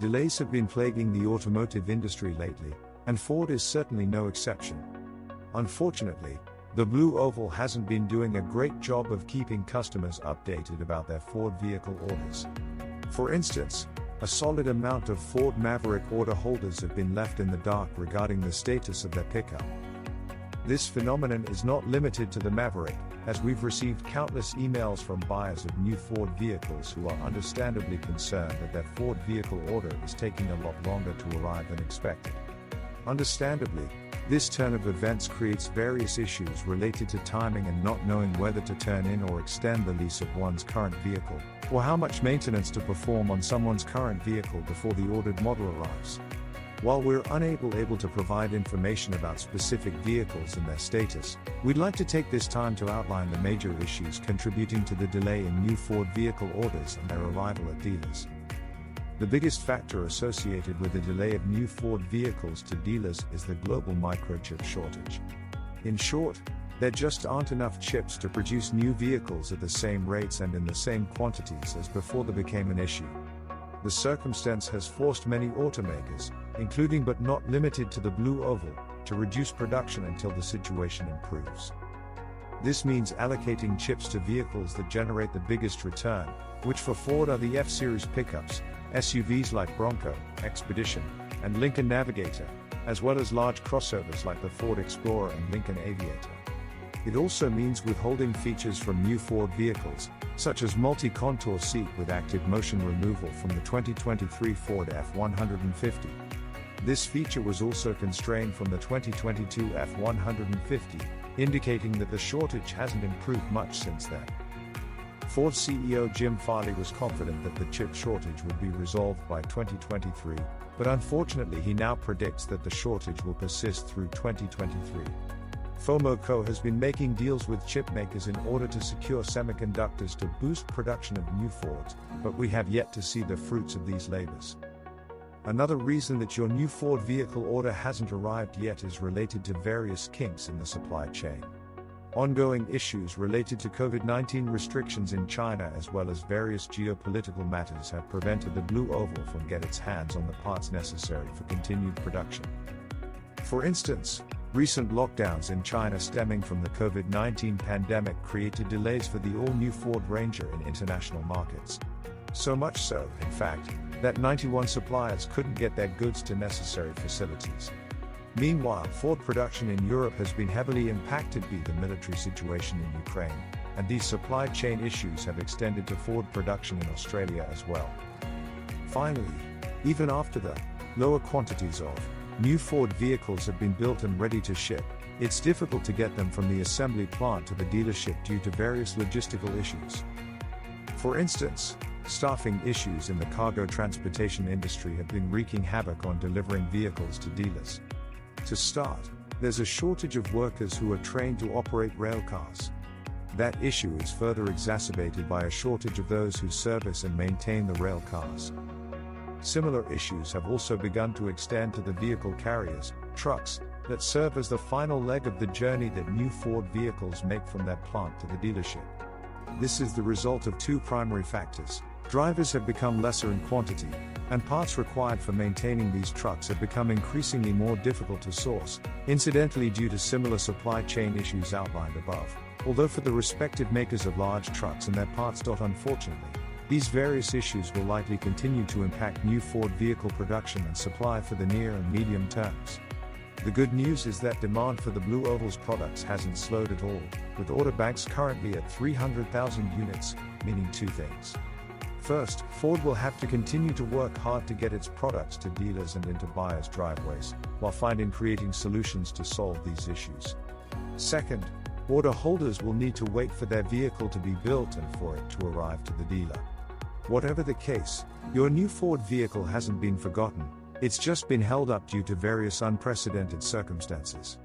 Delays have been plaguing the automotive industry lately, and Ford is certainly no exception. Unfortunately, the Blue Oval hasn't been doing a great job of keeping customers updated about their Ford vehicle orders. For instance, a solid amount of Ford Maverick order holders have been left in the dark regarding the status of their pickup. This phenomenon is not limited to the Maverick, as we've received countless emails from buyers of new Ford vehicles who are understandably concerned that their Ford vehicle order is taking a lot longer to arrive than expected. Understandably, this turn of events creates various issues related to timing and not knowing whether to turn in or extend the lease of one's current vehicle, or how much maintenance to perform on someone's current vehicle before the ordered model arrives. While we're unable to provide information about specific vehicles and their status, we'd like to take this time to outline the major issues contributing to the delay in new Ford vehicle orders and their arrival at dealers. The biggest factor associated with the delay of new Ford vehicles to dealers is the global microchip shortage. In short, there just aren't enough chips to produce new vehicles at the same rates and in the same quantities as before they became an issue. The circumstance has forced many automakers, including but not limited to the Blue Oval, to reduce production until the situation improves. This means allocating chips to vehicles that generate the biggest return, which for Ford are the F-Series pickups, SUVs like Bronco, Expedition, and Lincoln Navigator, as well as large crossovers like the Ford Explorer and Lincoln Aviator. It also means withholding features from new Ford vehicles, such as multi-contour seat with active motion removal from the 2023 Ford F-150. This feature was also constrained from the 2022 F-150, indicating that the shortage hasn't improved much since then. Ford CEO Jim Farley was confident that the chip shortage would be resolved by 2023, but unfortunately he now predicts that the shortage will persist through 2023. FOMO has been making deals with chip makers in order to secure semiconductors to boost production of new Fords, but we have yet to see the fruits of these labors. Another reason that your new Ford vehicle order hasn't arrived yet is related to various kinks in the supply chain. Ongoing issues related to COVID-19 restrictions in China as well as various geopolitical matters have prevented the Blue Oval from getting its hands on the parts necessary for continued production. For instance, recent lockdowns in China stemming from the COVID-19 pandemic created delays for the all-new Ford Ranger in international markets. So much so, in fact, that 91 suppliers couldn't get their goods to necessary facilities. Meanwhile, Ford production in Europe has been heavily impacted by the military situation in Ukraine, and these supply chain issues have extended to Ford production in Australia as well. Finally, even after the lower quantities of new Ford vehicles have been built and ready to ship, it's difficult to get them from the assembly plant to the dealership due to various logistical issues. For instance, staffing issues in the cargo transportation industry have been wreaking havoc on delivering vehicles to dealers. To start, there's a shortage of workers who are trained to operate rail cars. That issue is further exacerbated by a shortage of those who service and maintain the rail cars. Similar issues have also begun to extend to the vehicle carriers, trucks, that serve as the final leg of the journey that new Ford vehicles make from their plant to the dealership. This is the result of two primary factors. Drivers have become lesser in quantity, and parts required for maintaining these trucks have become increasingly more difficult to source, incidentally due to similar supply chain issues outlined above, although for the respective makers of large trucks and their parts. Unfortunately, these various issues will likely continue to impact new Ford vehicle production and supply for the near and medium terms. The good news is that demand for the Blue Oval's products hasn't slowed at all, with order banks currently at 300,000 units, meaning two things. First, Ford will have to continue to work hard to get its products to dealers and into buyers' driveways, while creating solutions to solve these issues. Second, order holders will need to wait for their vehicle to be built and for it to arrive to the dealer. Whatever the case, your new Ford vehicle hasn't been forgotten, it's just been held up due to various unprecedented circumstances.